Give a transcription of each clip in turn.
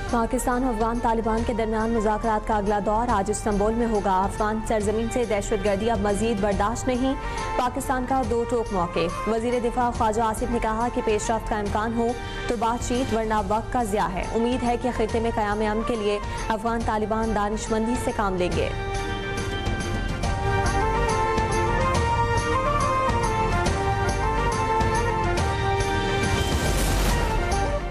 पाकिस्तान और अफगान तालिबान के दरमियान मुज़ाकरात का अगला दौर आज इस्तांबुल में होगा। अफगान सरजमीन से दहशतगर्दी अब मजीद बर्दाश्त नहीं, पाकिस्तान का दो टोक मौके। वजीर दिफा ख्वाजा आसिफ ने कहा कि पेशरफ्त का इम्कान हो तो बातचीत, वरना वक्त का ज़िया है। उम्मीद है कि खित्ते में क़याम अमन के लिए अफगान तालिबान दानिशमंदी से काम लेंगे।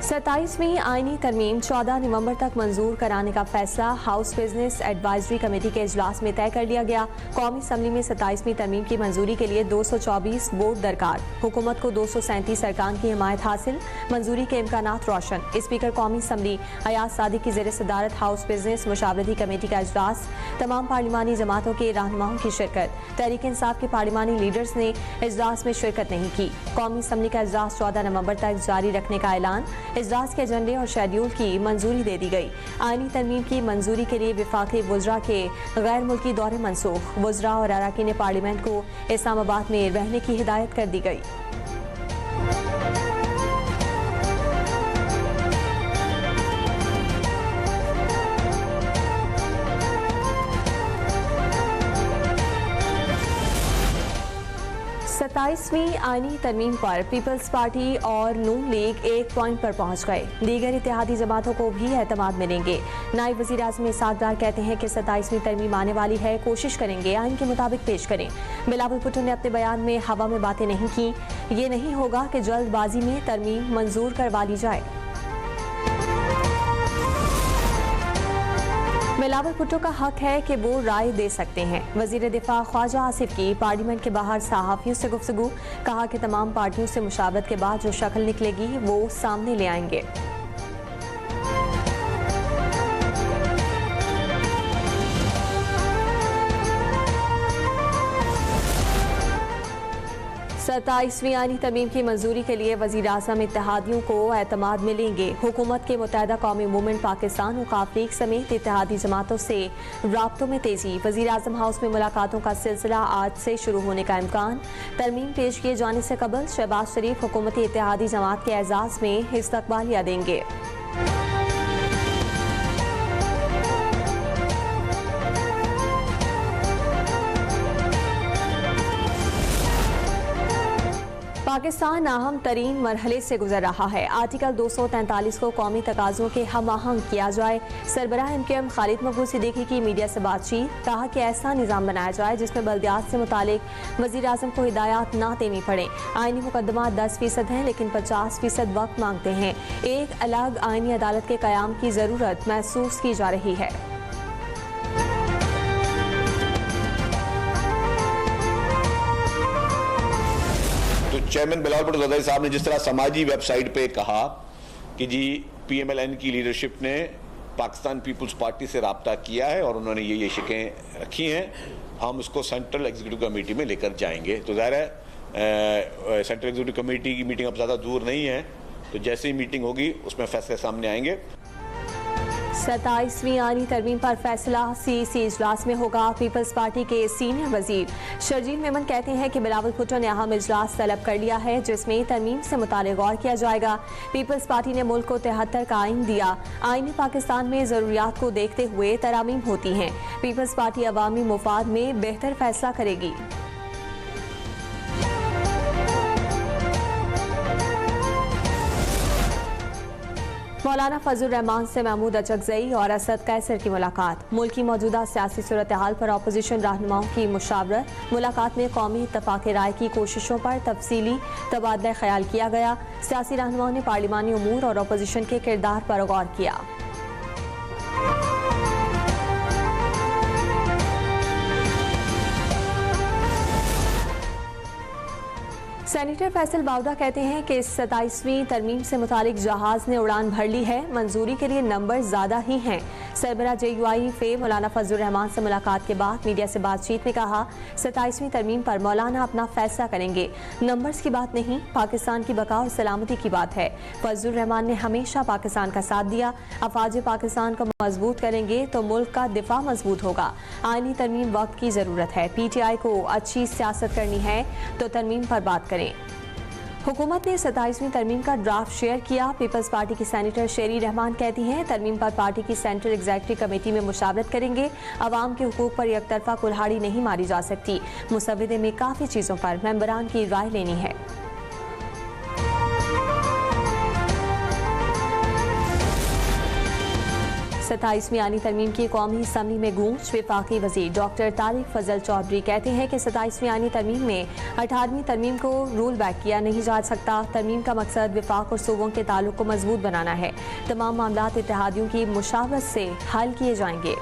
27वीं आईनी तरमीम 14 नवंबर तक मंजूर कराने का फैसला हाउस बिजनेस एडवाइजरी कमेटी के इजलास में तय कर लिया गया। कौमी असम्बली में 27वीं तरमीम की मंजूरी के लिए 224 वोट दरकार। हुकूमत को 237 अरकान की हिमायत हासिल, मंजूरी के इम्कानात रोशन। स्पीकर कौमी असम्बली अयाज सादिक की ज़ेर सदारत हाउस बिजनेस मुशावरती कमेटी का इजलास, तमाम पार्लिमानी जमातों के रहनुमाओं की शिरकत। तहरीक इंसाफ के पार्लिमानी लीडर्स ने इजलास में शिरकत नहीं की। कौमी असम्बली का इजलास 14 नवंबर तक जारी रखने का ऐलान। इजलास के एजेंडे और शेड्यूल की मंजूरी दे दी गई। आईनी तरमीम की मंजूरी के लिए विफाकी वज़रा के गैर मुल्की दौरे मनसूख। वज़रा और अरकान पार्लियामेंट को इस्लामाबाद में रहने की हिदायत कर दी गई। सत्ताईसवीं आईनी तरमीम पर पीपल्स पार्टी और नून लीग एक पॉइंट पर पहुंच गए। दीगर इत्तेहादी जमातों को भी एतमाद मिलेंगे। नायब वज़ीर आज़म इसाक डार कहते हैं कि 27वीं तरमीम आने वाली है, कोशिश करेंगे आइन के मुताबिक पेश करें। बिलावल भुट्टो ने अपने बयान में हवा में बातें नहीं की। ये नहीं होगा कि जल्दबाजी में तरमीम मंजूर करवा ली जाए। बिलावल भुट्टो का हक है कि वो राय दे सकते हैं। वजीर दिफा ख्वाजा आसिफ की पार्लियामेंट के बाहर सहाफ़ियों से गुफ्तगू, कहा कि तमाम पार्टियों से मुशावरत के बाद जो शक्ल निकलेगी वो सामने ले आएंगे। सत्ताईसवीं आईनी तरमीम की मंजूरी के लिए वज़ीर आज़म इत्तेहादियों को एतमाद मिलेंगे। हुकूमत के मुत्तहदा कौमी मूवमेंट पाकिस्तान वक़ाफ़ लीग समेत इत्तेहादी जमातों से राब्तों में तेज़ी। वज़ीर आज़म हाउस में मुलाकातों का सिलसिला आज से शुरू होने का इम्कान। तरमीम पेश किए जाने से कबल शहबाज शरीफ हुकूमती इत्तेहादी जमात के एजाज़ में इस्तक़बालिया देंगे। पाकिस्तान अहम तरीन मरहले से गुजर रहा है। आर्टिकल 243 को कौमी तकाज़ों के हम आहंग किया जाए। सरबराह MKM खालिद मकबूल सिद्दीकी की मीडिया से बातचीत, कहा कि ऐसा निज़ाम बनाया जाए जिसमें बल्दियात से मुतालिक वज़ीर आज़म को हिदायत ना देनी पड़े। आईनी मुकदमा 10% हैं लेकिन 50% वक्त मांगते हैं। एक अलग आईनी अदालत के क़याम की ज़रूरत महसूस की जा रही है। चेयरमैन बिलावल भुट्टो ज़रदारी साहब ने जिस तरह समाजी वेबसाइट पे कहा कि जी PMLN की लीडरशिप ने पाकिस्तान पीपल्स पार्टी से रब्ता किया है और उन्होंने ये शिकें रखी हैं, हम उसको सेंट्रल एग्जीक्यूटिव कमेटी में लेकर जाएंगे। तो ज़ाहिर है सेंट्रल एग्जीक्यूटिव कमेटी की मीटिंग अब ज़्यादा दूर नहीं है, तो जैसे ही मीटिंग होगी उसमें फैसले सामने आएंगे। 27वीं आईनी तरमीम पर फैसला CEC इजलास में होगा। पीपल्स पार्टी के सीनियर वजीर शर्जील मेमन कहते हैं कि बिलावल भुट्टो ने अहम इजलास तलब कर लिया है जिसमें तरमीम से मुतालिक गौर किया जाएगा। पीपल्स पार्टी ने मुल्क को 73 का आइन दिया। आईनी पाकिस्तान में ज़रूरियात को देखते हुए तरामीम होती हैं। पीपल्स पार्टी अवामी मुफाद में बेहतर फैसला करेगी। मौलाना फजलुर रहमान से महमूद अचकज़ई और असद कैसर की मुलाकात। मुल्क की मौजूदा सियासी सूरत हाल पर अपोजिशन रहनुमाओं की मुशावरत। मुलाकात में कौमी इत्तफाक़ राय की कोशिशों पर तफसीली तबादला ख्याल किया गया। सियासी रहनुमाओं ने पार्लिमानी उमूर और अपोजिशन के किरदार पर गौर किया। सेनेटर फैसल बावदा कहते हैं कि 27वीं तरमीम से मुतालिक जहाज ने उड़ान भर ली है, मंजूरी के लिए नंबर ज़्यादा ही हैं। सरबरा JUI फे मौलाना फजलुर रहमान से मुलाकात के बाद मीडिया से बातचीत में कहा 27वीं तरमीम पर मौलाना अपना फैसला करेंगे, नंबर्स की बात नहीं, पाकिस्तान की बका और सलामती की बात है। फजलुर रहमान ने हमेशा पाकिस्तान का साथ दिया, अफवाज पाकिस्तान को मजबूत करेंगे तो मुल्क का दिफा मजबूत होगा। आईनी तरमीम वक्त की ज़रूरत है। PTI को अच्छी सियासत करनी है तो तरमीम पर बात करें। हुकूमत ने 27वीं तरमीम का ड्राफ्ट शेयर किया। पीपल्स पार्टी की सेनेटर शेरी रहमान कहती हैं तरमीम पर पार्टी की सेंट्रल एग्जीक्यूटिव कमेटी में मुशावरत करेंगे। अवाम के हुकूक पर एकतरफा कुल्हाड़ी नहीं मारी जा सकती। मुसवदे में काफ़ी चीज़ों पर मेंबरान की राय लेनी है। सताईसवीं आनी तरमीम की कौमी असम्बली में गूंज। वफाकी वज़ीर डॉक्टर तारिक फजल चौधरी कहते हैं कि 27वीं आनी तरमीम में 18वीं तरमीम को रोल बैक किया नहीं जा सकता। तरमीम का मकसद वफाक और सूबों के ताल्लुक को मजबूत बनाना है। तमाम मामलात इत्तेहादियों की मुशावरत से हल किए जाएंगे।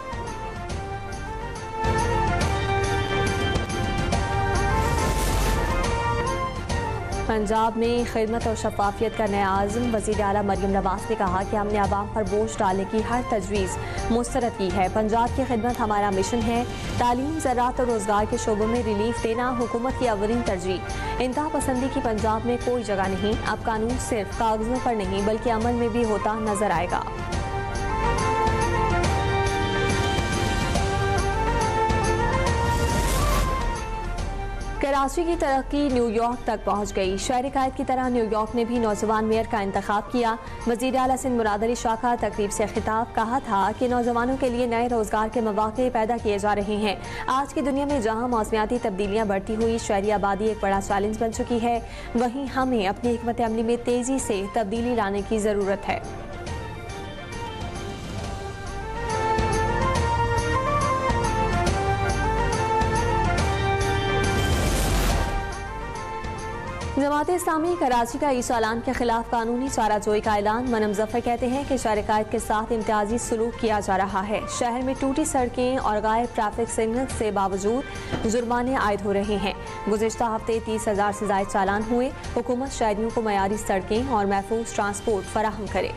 पंजाब में खिदमत और शफाफियत का नया आज़म। वज़ीर आला मरियम नवाज ने कहा कि हमने आवाम पर बोझ डालने की हर तजवीज़ मुस्तरद की है। पंजाब की खिदमत हमारा मिशन है। तालीम, ज़राअत और रोज़गार के शोबों में रिलीफ देना हुकूमत की अवलीन तरजीह। इंतहा पसंदी की पंजाब में कोई जगह नहीं। अब कानून सिर्फ कागज़ों पर नहीं बल्कि अमल में भी होता नजर आएगा। कराची की तरक्की न्यूयॉर्क तक पहुंच गई। शहर कायद की तरह न्यूयॉर्क ने भी नौजवान मेयर का इंतखाब किया। वज़ीर आला सिंध मुराद अली शाह का तकरीब से खिताब। कहा था कि नौजवानों के लिए नए रोजगार के मौके पैदा किए जा रहे हैं। आज की दुनिया में जहां मौसमियाती तब्दीलियां बढ़ती हुई शहरी आबादी एक बड़ा चैलेंज बन चुकी है, वहीं हमें अपनी हिकमत अमली में तेजी से तब्दीली लाने की जरूरत है। जमात इस्लामी कराची का इस ऐलान के खिलाफ कानूनी चाराजोई का ऐलान। मनम जफर कहते हैं कि शहर कायद के साथ इम्तियाजी सलूक किया जा रहा है। शहर में टूटी सड़कें और गायब ट्रैफिक सिग्नल से बावजूद जुर्माने आयद हो रहे हैं। गुज़िश्ता हफ्ते 30,000 से ज़ायद चालान हुए। हुकूमत शहरियों को मयारी सड़कें और महफूज ट्रांसपोर्ट फराहम करे।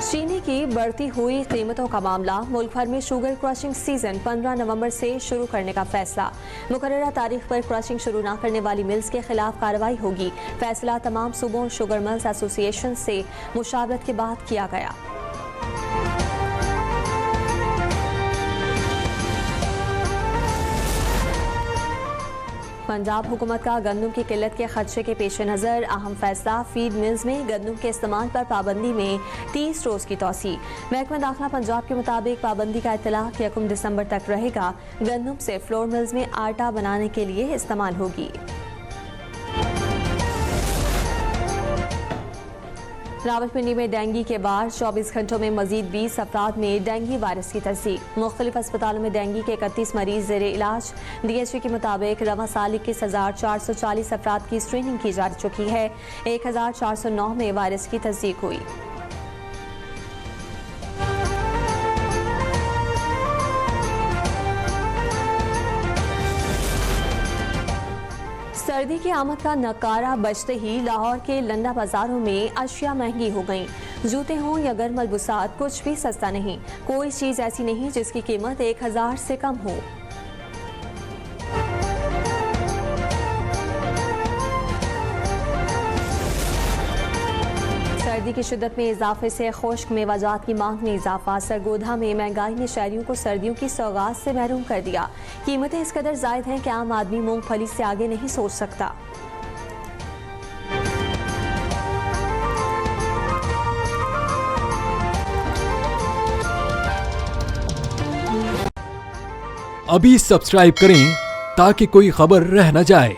चीनी की बढ़ती हुई कीमतों का मामला। मुल्क भर में शुगर क्रशिंग सीजन 15 नवंबर से शुरू करने का फैसला। मुकर्ररा तारीख पर क्रशिंग शुरू न करने वाली मिल्स के खिलाफ कार्रवाई होगी। फैसला तमाम सूबों शुगर मिल्स एसोसिएशन से मुशावरत के बाद किया गया। पंजाब हुकूमत का गंदम की किल्लत के खदशे के पेश नज़र अहम फैसला। फीड मिल्स में गंदम के इस्तेमाल पर पाबंदी में 30 रोज़ की तौसी। महकमा दाखिला पंजाब के मुताबिक पाबंदी का इत्तलाक 1 दिसंबर तक रहेगा। गंदम से फ्लोर मिल्स में आटा बनाने के लिए इस्तेमाल होगी। रावलपिंडी में डेंगू के बाद 24 घंटों में मजीद 20 अफराद में डेंगू वायरस की तस्दीक। मुख्तलिफ अस्पतालों में डेंगू के 31 मरीज ज़ेरे इलाज। DHA के मुताबिक रवा साल 21,440 अफराद की स्क्रीनिंग की जा चुकी है। 1,409 में वायरस की तस्दीक हुई। सर्दी की आमद का नकारा बजते ही लाहौर के लंडा बाजारों में अशिया महंगी हो गईं। जूते हों या गर्म मलबूसात, कुछ भी सस्ता नहीं। कोई चीज़ ऐसी नहीं जिसकी कीमत 1,000 से कम हो। सर्दी की शिद्दत में इजाफे से खुश्क मेवाजात की मांग में इजाफा। सरगोधा में महंगाई ने शहरियों को सर्दियों की सौगात से महरूम कर दिया। कीमतें इस कदर जायद हैं कि आम आदमी मूंगफली से आगे नहीं सोच सकता। अभी सब्सक्राइब करें ताकि कोई खबर रह न जाए।